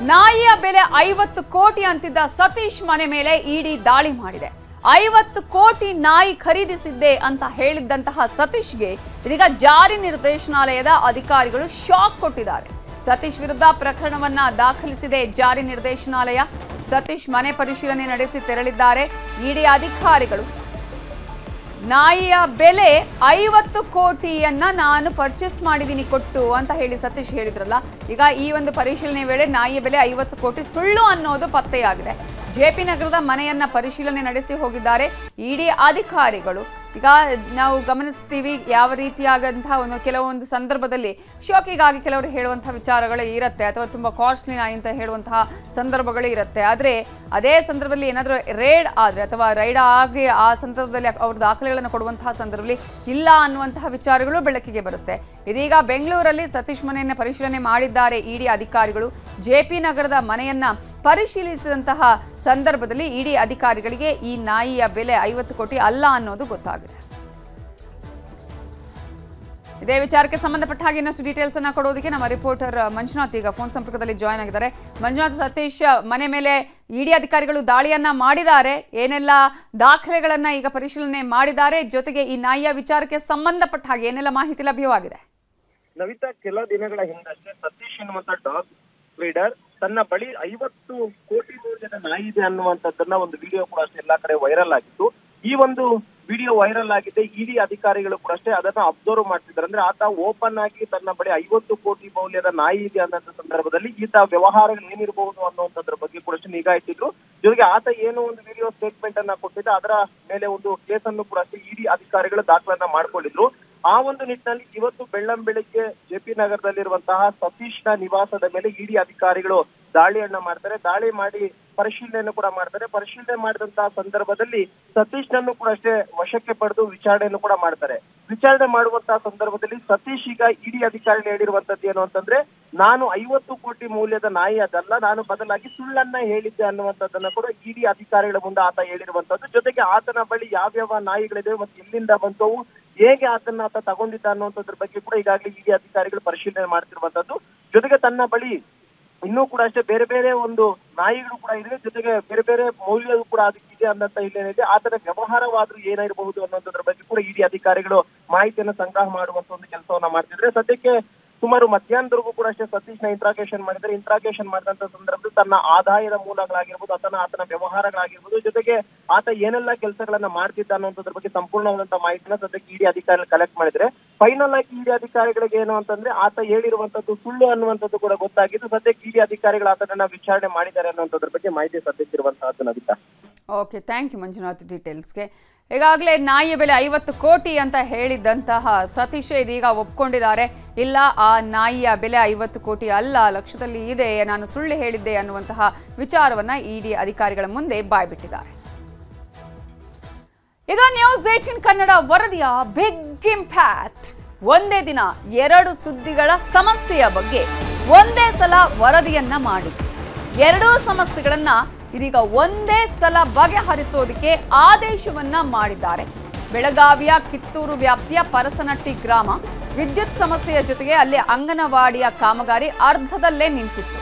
ನಾಯಿಯ ಬೆಲೆ 50 ಕೋಟಿ ಅಂತಿದ್ದ ಸತೀಶ್ ಮನೆ ಮೇಲೆ ಇಡಿ ದಾಳಿ ಮಾಡಿದೆ. 50 ಕೋಟಿ ನಾಯಿ ಖರೀದಿಸಿದ್ದೆ ಅಂತ ಹೇಳಿದ್ದಂತಹ ಸತೀಶ್ಗೆ ಇದೀಗ ಜಾರಿ ನಿರ್ದೇಶನಾಲಯದ ಅಧಿಕಾರಿಗಳು ಶಾಕ್ ಕೊಟ್ಟಿದ್ದಾರೆ. ಸತೀಶ್ ವಿರುದ್ಧ ಪ್ರಕರಣವನ್ನ ದಾಖಲಿಸಿದೆ ಜಾರಿ ನಿರ್ದೇಶನಾಲಯ. ಸತೀಶ್ ಮನೆ ಪರಿಶೀಲನೆ ನಡೆಸಿ ತೆರಳಿದ್ದಾರೆ. ಇಡಿ ಅಧಿಕಾರಿಗಳು ನಾಯಿಯ ಬೆಲೆ 50 ಕೋಟಿಯನ್ನ ನಾನು ಪರ್ಚೇಸ್ ಮಾಡಿದ್ದೀನಿ ಕೊಟ್ಟು ಅಂತ ಹೇಳಿ ಸತೀಶ್ ಹೇಳಿದ್ರಲ್ಲ. ಈಗ ಈ ಒಂದು ಪರಿಶೀಲನೆ ವೇಳೆ ನಾಯಿಯ ಬೆಲೆ 50 ಕೋಟಿ ಸುಳ್ಳು ಅನ್ನೋದು ಪತ್ತೆಯಾಗಿದೆ. ಜೆಪಿ ನಗರದ ಮನೆಯನ್ನ ಪರಿಶೀಲನೆ ನಡೆಸಿ ಹೋಗಿದ್ದಾರೆ ಇಡಿ ಅಧಿಕಾರಿಗಳು. ಈಗ ನಾವು ಗಮನಿಸ್ತೀವಿ ಯಾವ ರೀತಿಯಾದಂತಹ ಕೆಲವೊಂದು ಸಂದರ್ಭದಲ್ಲಿ ಶೋಕಿಗಾಗಿ ಕೆಲವರು ಹೇಳುವಂತಹ ವಿಚಾರಗಳು ಇರುತ್ತೆ, ಅಥವಾ ತುಂಬ ಕಾಸ್ಟ್ಲಿ ನಾಯಿ ಅಂತ ಹೇಳುವಂತಹ ಸಂದರ್ಭಗಳು ಇರುತ್ತೆ. ಆದರೆ ಅದೇ ಸಂದರ್ಭದಲ್ಲಿ ಏನಾದರೂ ರೇಡ್ ಆದರೆ ಅಥವಾ ರೈಡ್ ಆಗಿ ಆ ಸಂದರ್ಭದಲ್ಲಿ ಅವ್ರ ದಾಖಲೆಗಳನ್ನು ಕೊಡುವಂತಹ ಸಂದರ್ಭದಲ್ಲಿ ಇಲ್ಲ ಅನ್ನುವಂತಹ ವಿಚಾರಗಳು ಬೆಳಕಿಗೆ ಬರುತ್ತೆ. ಇದೀಗ ಬೆಂಗಳೂರಲ್ಲಿ ಸತೀಶ್ ಮನೆಯನ್ನು ಪರಿಶೀಲನೆ ಮಾಡಿದ್ದಾರೆ ಇಡಿ ಅಧಿಕಾರಿಗಳು. ಜೆಪಿ ನಗರದ ಮನೆಯನ್ನ ಪರಿಶೀಲಿಸಿದಂತಹ ಸಂದರ್ಭದಲ್ಲಿ ಇಡಿ ಅಧಿಕಾರಿಗಳಿಗೆ ಈ ನಾಯಿಯ ಬೆಲೆ 50 ಕೋಟಿ ಅಲ್ಲ ಅನ್ನೋದು ಗೊತ್ತಾಗಿದೆ. ಇದೇ ವಿಚಾರಕ್ಕೆ ಸಂಬಂಧಪಟ್ಟ ಹಾಗೆ ಇನ್ನಷ್ಟು ಡೀಟೇಲ್ಸ್ ಅನ್ನ ಕೊಡೋದಕ್ಕೆ ನಮ್ಮ ರಿಪೋರ್ಟರ್ ಮಂಜುನಾಥ್ ಈಗ ಫೋನ್ ಸಂಪರ್ಕದಲ್ಲಿ ಜಾಯ್ನ್ ಆಗಿದ್ದಾರೆ. ಮಂಜುನಾಥ್, ಸತೀಶ್ ಮನೆ ಮೇಲೆ ಇಡಿ ಅಧಿಕಾರಿಗಳು ದಾಳಿಯನ್ನ ಮಾಡಿದ್ದಾರೆ, ಏನೆಲ್ಲ ದಾಖಲೆಗಳನ್ನ ಈಗ ಪರಿಶೀಲನೆ ಮಾಡಿದ್ದಾರೆ, ಜೊತೆಗೆ ಈ ನಾಯಿಯ ವಿಚಾರಕ್ಕೆ ಸಂಬಂಧಪಟ್ಟ ಹಾಗೆ ಏನೆಲ್ಲ ಮಾಹಿತಿ ಲಭ್ಯವಾಗಿದೆ? ನವಿತಾ, ಕೆಲ ದಿನಗಳ ಹಿಂದಷ್ಟೇ ಸತೀಶ್ ಎನ್ನುವಂತ ಡಾಗ್ ಬ್ರೀಡರ್ ತನ್ನ ಬಳಿ 50 ಕೋಟಿ ಮೌಲ್ಯದ ನಾಯಿ ಇದೆ ಅನ್ನುವಂಥದ್ದನ್ನ ಒಂದು ವಿಡಿಯೋ ಕೂಡ ಅಷ್ಟೇ ಎಲ್ಲಾ ಕಡೆ ವೈರಲ್ ಆಗಿತ್ತು. ಈ ಒಂದು ವಿಡಿಯೋ ವೈರಲ್ ಆಗಿದೆ. ಇಡಿ ಅಧಿಕಾರಿಗಳು ಕೂಡ ಅಷ್ಟೇ ಅದನ್ನ ಅಬ್ಸರ್ವ್ ಮಾಡ್ತಿದ್ದಾರೆ. ಅಂದ್ರೆ ಆತ ಓಪನ್ ಆಗಿ ತನ್ನ ಬಳಿ 50 ಕೋಟಿ ಮೌಲ್ಯದ ನಾಯಿ ಇದೆ ಅನ್ನೋ ಸಂದರ್ಭದಲ್ಲಿ ಈತ ವ್ಯವಹಾರಗಳು ಏನಿರಬಹುದು ಅನ್ನುವಂಥದ್ರ ಬಗ್ಗೆ ಕೂಡ ಅಷ್ಟೇ ನಿಗಾ ಇಟ್ಟಿದ್ರು. ಜೊತೆಗೆ ಆತ ಏನೋ ಒಂದು ವಿಡಿಯೋ ಸ್ಟೇಟ್ಮೆಂಟ್ ಅನ್ನ ಕೊಟ್ಟಿದ್ದ, ಅದರ ಮೇಲೆ ಒಂದು ಕೇಸ್ ಅನ್ನು ಕೂಡ ಅಷ್ಟೇ ಇಡಿ ಅಧಿಕಾರಿಗಳು ದಾಖಲನ್ನ ಮಾಡ್ಕೊಂಡಿದ್ರು. ಆ ಒಂದು ನಿಟ್ಟಿನಲ್ಲಿ ಇವತ್ತು ಬೆಳ್ಳಂಬೆಳಿಗ್ಗೆ ಜೆಪಿ ನಗರದಲ್ಲಿರುವಂತಹ ಸತೀಶ್ನ ನಿವಾಸದ ಮೇಲೆ ಇಡಿ ಅಧಿಕಾರಿಗಳು ದಾಳಿಯನ್ನ ಮಾಡ್ತಾರೆ. ದಾಳಿ ಮಾಡಿ ಪರಿಶೀಲನೆಯನ್ನು ಕೂಡ ಮಾಡ್ತಾರೆ. ಪರಿಶೀಲನೆ ಮಾಡಿದಂತಹ ಸಂದರ್ಭದಲ್ಲಿ ಸತೀಶ್ನನ್ನು ಕೂಡ ಅಷ್ಟೇ ವಶಕ್ಕೆ ಪಡೆದು ವಿಚಾರಣೆಯನ್ನು ಕೂಡ ಮಾಡ್ತಾರೆ. ವಿಚಾರಣೆ ಮಾಡುವಂತಹ ಸಂದರ್ಭದಲ್ಲಿ ಸತೀಶ್ ಈಗ ಇಡಿ ಅಧಿಕಾರಿಗಳು ಹೇಳಿರುವಂತದ್ದು ಏನು ಅಂತಂದ್ರೆ, ನಾನು 50 ಕೋಟಿ ಮೌಲ್ಯದ ನಾಯಿ ಅದಲ್ಲ, ನಾನು ಬದಲಾಗಿ ಸುಳ್ಳನ್ನ ಹೇಳಿದ್ದೆ ಅನ್ನುವಂಥದ್ದನ್ನ ಕೂಡ ಇಡಿ ಅಧಿಕಾರಿಗಳ ಮುಂದೆ ಆತ ಹೇಳಿರುವಂತದ್ದು. ಜೊತೆಗೆ ಆತನ ಬಳಿ ಯಾವ್ಯಾವ ನಾಯಿಗಳಿದೆ ಮತ್ತು ಎಲ್ಲಿಂದ ಬಂತವು, ಹೇಗೆ ಆತ ತಗೊಂಡಿದ್ದ ಅನ್ನುವಂಥದ್ರ ಬಗ್ಗೆ ಕೂಡ ಈಗಾಗಲೇ ಇಡಿ ಅಧಿಕಾರಿಗಳು ಪರಿಶೀಲನೆ ಮಾಡ್ತಿರುವಂತದ್ದು. ಜೊತೆಗೆ ತನ್ನ ಬಳಿ ಇನ್ನೂ ಕೂಡ ಅಷ್ಟೇ ಬೇರೆ ಬೇರೆ ಒಂದು ನಾಯಿಗಳು ಕೂಡ ಇದೆ, ಜೊತೆಗೆ ಬೇರೆ ಬೇರೆ ಮೌಲ್ಯ ಕೂಡ ಅದಕ್ಕಿದೆ ಅನ್ನೋಂತ ಇಲ್ಲೇನಿದೆ. ಆತನ ವ್ಯವಹಾರವಾದ್ರೂ ಏನಿರಬಹುದು ಅನ್ನೋದ್ರ ಬಗ್ಗೆ ಕೂಡ ಇಡಿ ಅಧಿಕಾರಿಗಳು ಮಾಹಿತಿಯನ್ನು ಸಂಗ್ರಹ ಮಾಡುವಂತ ಒಂದು ಕೆಲಸವನ್ನ ಮಾಡ್ತಿದ್ರೆ. ಸದ್ಯಕ್ಕೆ ಸುಮಾರು ಮಧ್ಯಾಹ್ನದವರೆಗೂ ಕೂಡ ಅಷ್ಟೇ ಸತೀಶ್ನ ಇಂಟ್ರಾಗೇಷನ್ ಮಾಡಿದ್ದಾರೆ. ಇಂಟ್ರಾಗೇಷನ್ ಮಾಡಿದಂತ ಸಂದರ್ಭದಲ್ಲಿ ತನ್ನ ಆದಾಯದ ಮೂಲಗಳಾಗಿರ್ಬೋದು, ಆತನ ವ್ಯವಹಾರಗಳಾಗಿರ್ಬೋದು, ಜೊತೆಗೆ ಆತ ಏನೆಲ್ಲ ಕೆಲಸಗಳನ್ನ ಮಾಡ್ತಿದ್ದ ಅನ್ನೋದ್ರ ಬಗ್ಗೆ ಸಂಪೂರ್ಣವಾದಂತಹ ಮಾಹಿತಿನ ಸದ್ಯಕ್ಕೆ ಇಡಿ ಅಧಿಕಾರಿಗಳು ಕಲೆಕ್ಟ್ ಮಾಡಿದ್ರೆ. ಫೈನಲ್ ಆಗಿ ಇಡಿ ಅಧಿಕಾರಿಗಳಿಗೆ ಏನು ಅಂತಂದ್ರೆ ಆತ ಹೇಳಿರುವಂತದ್ದು ಸುಳ್ಳು ಅನ್ನುವಂಥದ್ದು ಕೂಡ ಗೊತ್ತಾಗಿದ್ದು, ಸದ್ಯಕ್ಕೆ ಇಡಿ ಅಧಿಕಾರಿಗಳು ಆತನನ್ನ ವಿಚಾರಣೆ ಮಾಡಿದ್ದಾರೆ ಅನ್ನೋದ್ರ ಬಗ್ಗೆ ಮಾಹಿತಿ ಸದ್ಯಕ್ಕಿರುವಂತಹದ್ದು. Navitha, okay, thank you Manjunath ಡೀಟೇಲ್ಸ್ಗೆ. ಈಗಾಗಲೇ ನಾಯಿಯ ಬೆಲೆ 50 ಕೋಟಿ ಅಂತ ಹೇಳಿದಂತಹ ಸತೀಶ್ ಇದೀಗ ಒಪ್ಕೊಂಡಿದ್ದಾರೆ, ಇಲ್ಲ ಆ ನಾಯಿಯ ಬೆಲೆ 50 ಕೋಟಿ ಅಲ್ಲ, ಲಕ್ಷದಲ್ಲಿ ಇದೆ, ನಾನು ಸುಳ್ಳು ಹೇಳಿದ್ದೆ ಅನ್ನುವಂತಹ ವಿಚಾರವನ್ನ ಇಡಿ ಅಧಿಕಾರಿಗಳ ಮುಂದೆ ಬಾಯ್ಬಿಟ್ಟಿದ್ದಾರೆ. ಇದು ನ್ಯೂಸ್ 18 ಕನ್ನಡ ವರದಿಯ ಬಿಗ್ ಇಂಪ್ಯಾಕ್ಟ್. ಒಂದೇ ದಿನ 2 ಸುದ್ದಿಗಳ ಸಮಸ್ಯೆಯ ಬಗ್ಗೆ ಒಂದೇ ಸಲ ವರದಿಯನ್ನ ಮಾಡಿದ್ರು. 2 ಸಮಸ್ಯೆಗಳನ್ನ ಇದೀಗ ಒಂದೇ ಸಲ ಬಗೆಹರಿಸೋದಕ್ಕೆ ಆದೇಶವನ್ನ ಮಾಡಿದ್ದಾರೆ. ಬೆಳಗಾವಿಯ ಕಿತ್ತೂರು ವ್ಯಾಪ್ತಿಯ ಪರಸನಟ್ಟಿ ಗ್ರಾಮ ವಿದ್ಯುತ್ ಸಮಸ್ಯೆಯ ಜೊತೆಗೆ ಅಲ್ಲಿ ಅಂಗನವಾಡಿಯ ಕಾಮಗಾರಿ ಅರ್ಧದಲ್ಲೇ ನಿಂತಿತ್ತು.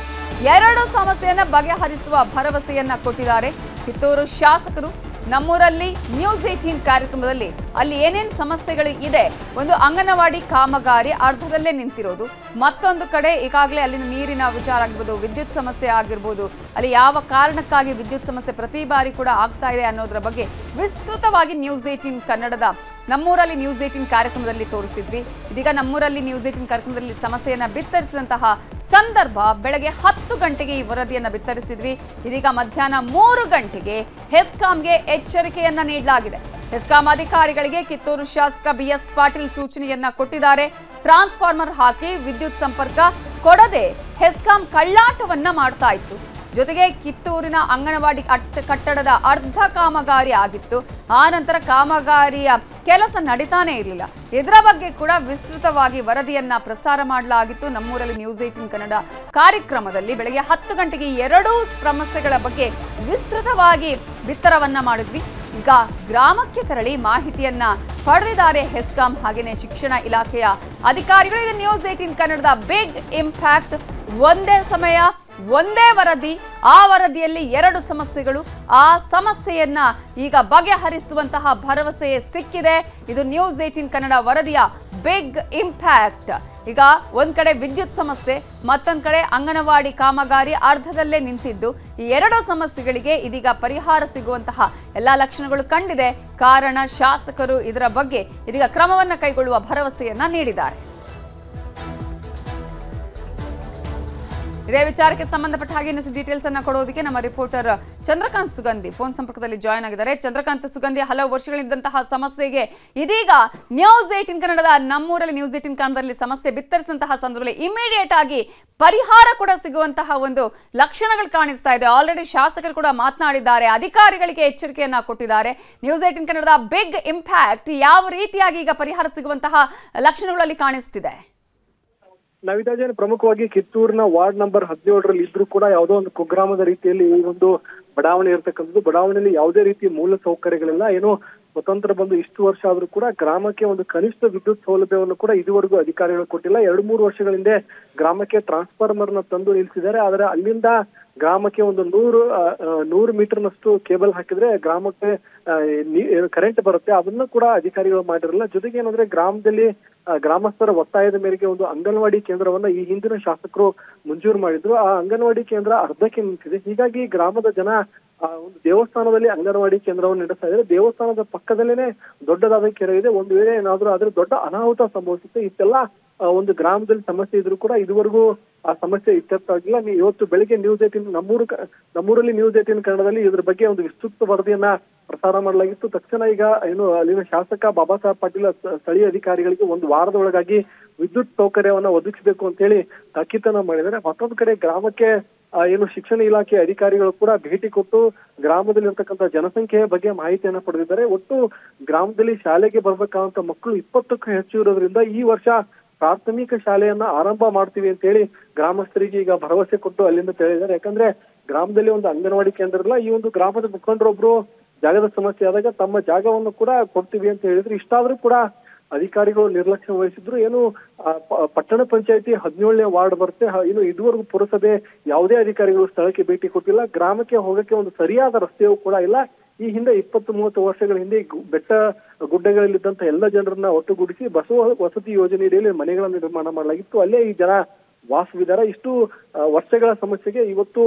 2 ಸಮಸ್ಯೆಯನ್ನ ಬಗೆಹರಿಸುವ ಭರವಸೆಯನ್ನ ಕೊಟ್ಟಿದ್ದಾರೆ ಕಿತ್ತೂರು ಶಾಸಕರು. ನಮ್ಮೂರಲ್ಲಿ ನ್ಯೂಸ್ 18 ಕಾರ್ಯಕ್ರಮದಲ್ಲಿ ಅಲ್ಲಿ ಏನೇನು ಸಮಸ್ಯೆಗಳು ಇದೆ, ಒಂದು ಅಂಗನವಾಡಿ ಕಾಮಗಾರಿ ಅರ್ಧದಲ್ಲೇ ನಿಂತಿರೋದು, ಮತ್ತೊಂದು ಕಡೆ ಈಗಾಗಲೇ ಅಲ್ಲಿನ ನೀರಿನ ವಿಚಾರ ಆಗಿರ್ಬೋದು, ವಿದ್ಯುತ್ ಸಮಸ್ಯೆ ಆಗಿರ್ಬೋದು, ಅಲ್ಲಿ ಯಾವ ಕಾರಣಕ್ಕಾಗಿ ವಿದ್ಯುತ್ ಸಮಸ್ಯೆ ಪ್ರತಿ ಬಾರಿ ಕೂಡ ಆಗ್ತಾ ಇದೆ ಅನ್ನೋದರ ಬಗ್ಗೆ ವಿಸ್ತೃತವಾಗಿ ನ್ಯೂಸ್ 18 ಕನ್ನಡದ ನಮ್ಮೂರಲ್ಲಿ ನ್ಯೂಸ್ 18 ಕಾರ್ಯಕ್ರಮದಲ್ಲಿ ತೋರಿಸಿದ್ವಿ. ಇದೀಗ ನಮ್ಮೂರಲ್ಲಿ ನ್ಯೂಸ್ 18 ಕಾರ್ಯಕ್ರಮದಲ್ಲಿ ಸಮಸ್ಯೆಯನ್ನ ಬಿತ್ತರಿಸಿದಂತಹ ಸಂದರ್ಭ ಬೆಳಗ್ಗೆ 10 ಗಂಟೆಗೆ ಈ ವರದಿಯನ್ನ ಬಿತ್ತರಿಸಿದ್ವಿ. ಇದೀಗ ಮಧ್ಯಾಹ್ನ 3 ಗಂಟೆಗೆ ಹೆಸ್ಕಾಂಗೆ ಎಚ್ಚರಿಕೆಯನ್ನ ನೀಡಲಾಗಿದೆ. ಹೆಸ್ಕಾಂ ಅಧಿಕಾರಿಗಳಿಗೆ ಕಿತ್ತೂರು ಶಾಸಕ BS ಪಾಟೀಲ್ ಸೂಚನೆಯನ್ನ ಕೊಟ್ಟಿದ್ದಾರೆ. ಟ್ರಾನ್ಸ್ಫಾರ್ಮರ್ ಹಾಕಿ ವಿದ್ಯುತ್ ಸಂಪರ್ಕ ಕೊಡದೆ ಹೆಸ್ಕಾಂ ಕಳ್ಳಾಟವನ್ನ ಮಾಡ್ತಾ ಇತ್ತು. ಜೊತೆಗೆ ಕಿತ್ತೂರಿನ ಅಂಗನವಾಡಿ ಕಟ್ಟಡದ ಅರ್ಧ ಕಾಮಗಾರಿ ಆಗಿತ್ತು. ಆ ನಂತರ ಕಾಮಗಾರಿಯ ಕೆಲಸ ನಡೀತಾನೆ ಇರಲಿಲ್ಲ. ಇದರ ಬಗ್ಗೆ ಕೂಡ ವಿಸ್ತೃತವಾಗಿ ವರದಿಯನ್ನ ಪ್ರಸಾರ ಮಾಡಲಾಗಿತ್ತು. ನಮ್ಮೂರಲ್ಲಿ ನ್ಯೂಸ್ 18 ಕನ್ನಡ ಕಾರ್ಯಕ್ರಮದಲ್ಲಿ ಬೆಳಗ್ಗೆ 10 ಗಂಟೆಗೆ 2 ಸಮಸ್ಯೆಗಳ ಬಗ್ಗೆ ವಿಸ್ತೃತವಾಗಿ ಬಿತ್ತರವನ್ನ ಮಾಡಿದ್ವಿ. ಈಗ ಗ್ರಾಮಕ್ಕೆ ತೆರಳಿ ಮಾಹಿತಿಯನ್ನ ಪಡೆದಿದ್ದಾರೆ ಹೆಸ್ಕಾಂ ಹಾಗೇನೇ ಶಿಕ್ಷಣ ಇಲಾಖೆಯ ಅಧಿಕಾರಿಗಳು. ಇದು ನ್ಯೂಸ್ 18 ಕನ್ನಡದ ಬಿಗ್ ಇಂಪ್ಯಾಕ್ಟ್. ಒಂದೇ ಸಮಯ ಒಂದೇ ವರದಿ, ಆ ವರದಿಯಲ್ಲಿ 2 ಸಮಸ್ಯೆಗಳು. ಆ ಸಮಸ್ಯೆಯನ್ನ ಈಗ ಬಗೆಹರಿಸುವಂತಹ ಭರವಸೆ ಸಿಕ್ಕಿದೆ. ಇದು ನ್ಯೂಸ್ 18 ಕನ್ನಡ ವರದಿಯ ಬಿಗ್ ಇಂಪ್ಯಾಕ್ಟ್. ಈಗ ಒಂದ್ ಕಡೆ ವಿದ್ಯುತ್ ಸಮಸ್ಯೆ, ಮತ್ತೊಂದ್ ಕಡೆ ಅಂಗನವಾಡಿ ಕಾಮಗಾರಿ ಅರ್ಧದಲ್ಲೇ ನಿಂತಿದ್ದು, ಈ 2 ಸಮಸ್ಯೆಗಳಿಗೆ ಇದೀಗ ಪರಿಹಾರ ಸಿಗುವಂತಹ ಎಲ್ಲಾ ಲಕ್ಷಣಗಳು ಕಂಡಿದೆ. ಕಾರಣ ಶಾಸಕರು ಇದರ ಬಗ್ಗೆ ಇದೀಗ ಕ್ರಮವನ್ನ ಕೈಗೊಳ್ಳುವ ಭರವಸೆಯನ್ನ ನೀಡಿದ್ದಾರೆ. ಇದೇ ವಿಚಾರಕ್ಕೆ ಸಂಬಂಧಪಟ್ಟ ಹಾಗೆ ಇನ್ನಷ್ಟು ಡೀಟೇಲ್ಸ್ ಅನ್ನ ಕೊಡೋದಕ್ಕೆ ನಮ್ಮ ರಿಪೋರ್ಟರ್ ಚಂದ್ರಕಾಂತ್ ಸುಗಂಧಿ ಫೋನ್ ಸಂಪರ್ಕದಲ್ಲಿ ಜಾಯ್ನ್ ಆಗಿದ್ದಾರೆ. ಚಂದ್ರಕಾಂತ್ ಸುಗಂಧಿ, ಹಲವು ವರ್ಷಗಳಿದ್ದಂತಹ ಸಮಸ್ಯೆಗೆ ಇದೀಗ ನ್ಯೂಸ್ 18 ಕನ್ನಡದ ನಮ್ಮೂರಲ್ಲಿ ನ್ಯೂಸ್ 18 ಕನ್ನಡದಲ್ಲಿ ಸಮಸ್ಯೆ ಬಿತ್ತರಿಸಿದಂತಹ ಸಂದರ್ಭದಲ್ಲಿ ಇಮಿಡಿಯೇಟ್ ಆಗಿ ಪರಿಹಾರ ಕೂಡ ಸಿಗುವಂತಹ ಒಂದು ಲಕ್ಷಣಗಳು ಕಾಣಿಸ್ತಾ ಇದೆ. ಆಲ್ರೆಡಿ ಶಾಸಕರು ಕೂಡ ಮಾತನಾಡಿದ್ದಾರೆ, ಅಧಿಕಾರಿಗಳಿಗೆ ಎಚ್ಚರಿಕೆಯನ್ನ ಕೊಟ್ಟಿದ್ದಾರೆ. ನ್ಯೂಸ್ 18 ಕನ್ನಡದ ಬಿಗ್ ಇಂಪ್ಯಾಕ್ಟ್ ಯಾವ ರೀತಿಯಾಗಿ ಈಗ ಪರಿಹಾರ ಸಿಗುವಂತಹ ಲಕ್ಷಣಗಳಲ್ಲಿ ಕಾಣಿಸ್ತಿದೆ? ನವಿತಾಜನ್, ಪ್ರಮುಖವಾಗಿ ಕಿತ್ತೂರಿನ ವಾರ್ಡ್ ನಂಬರ್ 17ರಲ್ಲಿ ಇದ್ರೂ ಕೂಡ ಯಾವುದೋ ಒಂದು ಕುಗ್ರಾಮದ ರೀತಿಯಲ್ಲಿ ಈ ಒಂದು ಬಡಾವಣೆ ಇರತಕ್ಕಂಥದ್ದು. ಬಡಾವಣೆಯಲ್ಲಿ ಯಾವುದೇ ರೀತಿಯ ಮೂಲ ಸೌಕರ್ಯಗಳಿಲ್ಲ. ಏನೋ ಸ್ವತಂತ್ರ ಬಂದು ಇಷ್ಟು ವರ್ಷ ಆದ್ರೂ ಕೂಡ ಗ್ರಾಮಕ್ಕೆ ಒಂದು ಕನಿಷ್ಠ ವಿದ್ಯುತ್ ಸೌಲಭ್ಯವನ್ನು ಕೂಡ ಇದುವರೆಗೂ ಅಧಿಕಾರಿಗಳು ಕೊಟ್ಟಿಲ್ಲ. 2-3 ವರ್ಷಗಳ ಹಿಂದೆ ಗ್ರಾಮಕ್ಕೆ ಟ್ರಾನ್ಸ್ಫಾರ್ಮರ್ ನ ತಂದು ನಿಲ್ಲಿಸಿದ್ದಾರೆ. ಆದರೆ ಅಲ್ಲಿಂದ ಗ್ರಾಮಕ್ಕೆ ಒಂದು 100 ಮೀಟರ್ನಷ್ಟು ಕೇಬಲ್ ಹಾಕಿದ್ರೆ ಗ್ರಾಮಕ್ಕೆ ಕರೆಂಟ್ ಬರುತ್ತೆ. ಅದನ್ನು ಕೂಡ ಅಧಿಕಾರಿಗಳು ಮಾಡಿರಲಿಲ್ಲ. ಜೊತೆಗೆ ಏನಂದ್ರೆ ಗ್ರಾಮದಲ್ಲಿ ಗ್ರಾಮಸ್ಥರ ಒತ್ತಾಯದ ಮೇರೆಗೆ ಒಂದು ಅಂಗನವಾಡಿ ಕೇಂದ್ರವನ್ನ ಈ ಹಿಂದಿನ ಶಾಸಕರು ಮಂಜೂರು ಮಾಡಿದ್ರು. ಆ ಅಂಗನವಾಡಿ ಕೇಂದ್ರ ಅರ್ಧಕ್ಕೆ ನಿಂತಿದೆ. ಹೀಗಾಗಿ ಗ್ರಾಮದ ಜನ ಒಂದು ದೇವಸ್ಥಾನದಲ್ಲಿ ಅಂಗನವಾಡಿ ಕೇಂದ್ರವನ್ನು ನಡೆಸ್ತಾ ಇದ್ದಾರೆ. ದೇವಸ್ಥಾನದ ಪಕ್ಕದಲ್ಲೇನೆ ದೊಡ್ಡದಾದ ಕೆರೆ ಇದೆ. ಒಂದು ವೇಳೆ ಏನಾದ್ರೂ ಆದ್ರೆ ದೊಡ್ಡ ಅನಾಹುತ ಸಂಭವಿಸುತ್ತೆ. ಇಷ್ಟೆಲ್ಲ ಒಂದು ಗ್ರಾಮದಲ್ಲಿ ಸಮಸ್ಯೆ ಇದ್ರು ಕೂಡ ಇದುವರೆಗೂ ಆ ಸಮಸ್ಯೆ ಇತ್ಯರ್ಥವಾಗಿಲ್ಲ. ಇವತ್ತು ಬೆಳಿಗ್ಗೆ ನ್ಯೂಸ್ 18 ನಮ್ಮೂರಲ್ಲಿ ನ್ಯೂಸ್ 18 ಕನ್ನಡದಲ್ಲಿ ಇದ್ರ ಬಗ್ಗೆ ಒಂದು ವಿಸ್ತೃತ ವರದಿಯನ್ನ ಪ್ರಸಾರ ಮಾಡಲಾಗಿತ್ತು. ತಕ್ಷಣ ಈಗ ಏನು ಅಲ್ಲಿನ ಶಾಸಕ ಬಾಬಾ ಸಾಹೇಬ್ ಪಾಟೀಲ್ ಸ್ಥಳೀಯ ಅಧಿಕಾರಿಗಳಿಗೆ 1 ವಾರದ ಒಳಗಾಗಿ ವಿದ್ಯುತ್ ಸೌಕರ್ಯವನ್ನ ಒದಗಿಸಬೇಕು ಅಂತ ಹೇಳಿ ತಾಕೀತನ್ನ ಮಾಡಿದ್ದಾರೆ. ಮತ್ತೊಂದು ಕಡೆ ಗ್ರಾಮಕ್ಕೆ ಏನು ಶಿಕ್ಷಣ ಇಲಾಖೆ ಅಧಿಕಾರಿಗಳು ಕೂಡ ಭೇಟಿ ಕೊಟ್ಟು ಗ್ರಾಮದಲ್ಲಿ ಇರ್ತಕ್ಕಂಥ ಜನಸಂಖ್ಯೆಯ ಬಗ್ಗೆ ಮಾಹಿತಿಯನ್ನ ಪಡೆದಿದ್ದಾರೆ. ಒಟ್ಟು ಗ್ರಾಮದಲ್ಲಿ ಶಾಲೆಗೆ ಬರ್ಬೇಕಾದಂತ ಮಕ್ಕಳು 20ಕ್ಕೂ ಹೆಚ್ಚು ಇರೋದ್ರಿಂದ ಈ ವರ್ಷ ಪ್ರಾಥಮಿಕ ಶಾಲೆಯನ್ನ ಆರಂಭ ಮಾಡ್ತೀವಿ ಅಂತ ಹೇಳಿ ಗ್ರಾಮಸ್ಥರಿಗೆ ಈಗ ಭರವಸೆ ಕೊಟ್ಟು ಅಲ್ಲಿಂದ ತಿಳಿದಿದ್ದಾರೆ. ಯಾಕಂದ್ರೆ ಗ್ರಾಮದಲ್ಲಿ ಒಂದು ಅಂಗನವಾಡಿ ಕೇಂದ್ರ ಇಲ್ಲ. ಈ ಒಂದು ಗ್ರಾಮದ ಮುಖಂಡರೊಬ್ರು ಜಾಗದ ಸಮಸ್ಯೆ ಆದಾಗ ತಮ್ಮ ಜಾಗವನ್ನು ಕೂಡ ಕೊಡ್ತೀವಿ ಅಂತ ಹೇಳಿದ್ರು. ಇಷ್ಟಾದ್ರೂ ಕೂಡ ಅಧಿಕಾರಿಗಳು ನಿರ್ಲಕ್ಷ್ಯ ವಹಿಸಿದ್ರು. ಏನು ಪಟ್ಟಣ ಪಂಚಾಯತಿ 17ನೇ ವಾರ್ಡ್ ಬರುತ್ತೆ. ಇನ್ನು ಇದುವರೆಗೂ ಪುರಸಭೆ ಯಾವುದೇ ಅಧಿಕಾರಿಗಳು ಸ್ಥಳಕ್ಕೆ ಭೇಟಿ ಕೊಟ್ಟಿಲ್ಲ. ಗ್ರಾಮಕ್ಕೆ ಹೋಗಕ್ಕೆ ಒಂದು ಸರಿಯಾದ ರಸ್ತೆಯೂ ಕೂಡ ಇಲ್ಲ. ಈ ಹಿಂದೆ 20-30 ವರ್ಷಗಳ ಹಿಂದೆ ಬೆಟ್ಟ ಗುಡ್ಡಗಳಲ್ಲಿದ್ದಂತ ಎಲ್ಲ ಜನರನ್ನ ಒಟ್ಟುಗೂಡಿಸಿ ಬಸವ ವಸತಿ ಯೋಜನೆ ಅಡಿಯಲ್ಲಿ ಮನೆಗಳನ್ನು ನಿರ್ಮಾಣ ಮಾಡಲಾಗಿತ್ತು. ಅಲ್ಲೇ ಈ ಜನ ವಾಸವಿದ್ದಾರೆ. ಇಷ್ಟು ವರ್ಷಗಳ ಸಮಸ್ಯೆಗೆ ಇವತ್ತು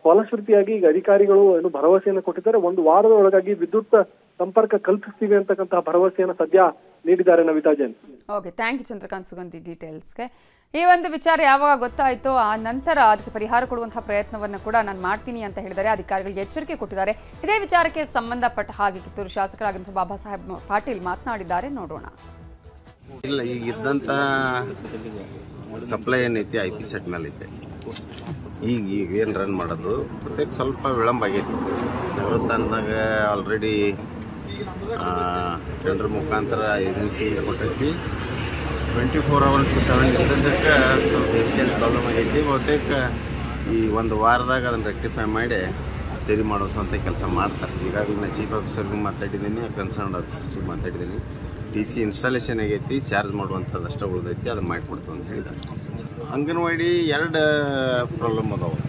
ಫಲಶ್ರುತಿಯಾಗಿ ಈಗ ಅಧಿಕಾರಿಗಳು ಏನು ಭರವಸೆಯನ್ನು ಕೊಟ್ಟಿದ್ದಾರೆ. 1 ವಾರದ ಒಳಗಾಗಿ ವಿದ್ಯುತ್ ಸಂಪರ್ಕ ಕಲ್ಪಿಸ್ತೀವಿ ಅಂತಕ್ಕಂತಹ ಭರವಸೆಯನ್ನು ಸದ್ಯ ನೀಡಿದ್ದಾರೆ. Navitha Jain. Okay, thank you Chandrakant Sugandhi ಡೀಟೇಲ್ಸ್ಗೆ. ಈ ಒಂದು ವಿಚಾರ ಯಾವಾಗ ಗೊತ್ತಾಯಿತೋ ಆ ನಂತರ ಅದಕ್ಕೆ ಪರಿಹಾರ ಕೊಡುವಂತಹ ಪ್ರಯತ್ನವನ್ನು ಕೂಡ ನಾನು ಮಾಡ್ತೀನಿ ಅಂತ ಹೇಳಿದ್ದಾರೆ. ಅಧಿಕಾರಿಗಳಿಗೆ ಎಚ್ಚರಿಕೆ ಕೊಟ್ಟಿದ್ದಾರೆ. ಇದೇ ವಿಚಾರಕ್ಕೆ ಸಂಬಂಧಪಟ್ಟ ಹಾಗೆ ಕಿತ್ತೂರು ಶಾಸಕರಾಗಿದ್ದ ಬಾಬಾ ಸಾಹೇಬ್ ಪಾಟೀಲ್ ಮಾತನಾಡಿದ್ದಾರೆ, ನೋಡೋಣ. ಇಲ್ಲ, ಈಗ ಇದ್ದಂಥ ಸಪ್ಲೈ ಏನೈತಿ IP ಸೆಟ್ ಮೇಲೆ ಐತೆ. ಈಗ ಏನು ರನ್ ಮಾಡೋದು ಪ್ರತ್ಯೇಕ ಸ್ವಲ್ಪ ವಿಳಂಬ ಆಗೈತಿ. ದೇವಸ್ಥಾನದಾಗ ಆಲ್ರೆಡಿ ಟೆಂಡರ್ ಮುಖಾಂತರ ಏಜೆನ್ಸಿ ಕೊಟ್ಟೈತಿ. 24/7 ಇದ್ದದಕ್ಕೆ ಸ್ವಲ್ಪ ಬೇಸಿಗೆಯಲ್ಲಿ ಪ್ರಾಬ್ಲಮ್ ಆಗೈತಿ. ಬಹುತೇಕ ಈ 1 ವಾರದಾಗ ಅದನ್ನು ರೆಕ್ಟಿಫೈ ಮಾಡಿ ಸರಿ ಮಾಡೋವಂಥ ಕೆಲಸ ಮಾಡ್ತಾರೆ. ಈಗಾಗಲೇ ನಾನು ಚೀಫ್ ಆಫೀಸರ್ಗೂ ಮಾತಾಡಿದ್ದೀನಿ, ಕನ್ಸರ್ನ್ ಆಫೀಸರ್ಸ್ಗೂ ಮಾತಾಡಿದ್ದೀನಿ. TC ಇನ್ಸ್ಟಾಲೇಷನ್ ಆಗೈತಿ, ಚಾರ್ಜ್ ಮಾಡುವಂಥದ್ದು ಅಷ್ಟೇ ಉಳಿದೈತಿ, ಅದನ್ನು ಮಾಡಿಕೊಡ್ತೀವಿ ಅಂತ ಹೇಳಿದ್ದಾರೆ. ಅಂಗನವಾಡಿ 2 ಪ್ರಾಬ್ಲಮ್ ಅದಾವೆ.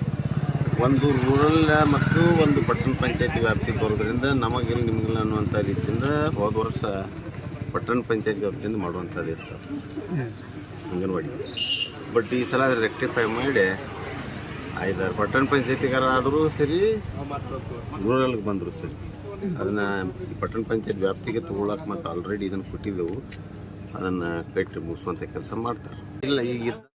ಒಂದು ರೂರಲ್ ಮತ್ತು ಒಂದು ಪಟ್ಟಣ ಪಂಚಾಯತಿ ವ್ಯಾಪ್ತಿಗೆ ಬರೋದ್ರಿಂದ ನಮಗಿಲ್ಲ ನಿಮಗಿಲ್ಲ ಅನ್ನುವಂಥ ರೀತಿಯಿಂದ ಹೋದ ವರ್ಷ ಪಟ್ಟಣ ಪಂಚಾಯತಿ ವ್ಯಾಪ್ತಿಯಿಂದ ಮಾಡುವಂಥದ್ದು ಇರ್ತದೆ ಅಂಗನವಾಡಿ. ಬಟ್ ಈ ಸಲ ರೆಕ್ಟಿಫೈ ಮಾಡಿ ಐದಾರು ಪಟ್ಟಣ ಪಂಚಾಯತಿಗಾರ ಆದರೂ ಸರಿ, ರೂರಲ್ಗೆ ಬಂದರೂ ಸರಿ, ಅದನ್ನು ಪಟ್ಟಣ ಪಂಚಾಯತ್ ವ್ಯಾಪ್ತಿಗೆ ತೊಗೊಳಕ್ಕೆ ಮತ್ತು ಆಲ್ರೆಡಿ ಇದನ್ನು ಕೊಟ್ಟಿದ್ದೆವು, ಅದನ್ನು ಕಟ್ಟಿ ಮುಗಿಸುವಂಥ ಕೆಲಸ ಮಾಡ್ತಾರೆ. ಇಲ್ಲ, ಈಗ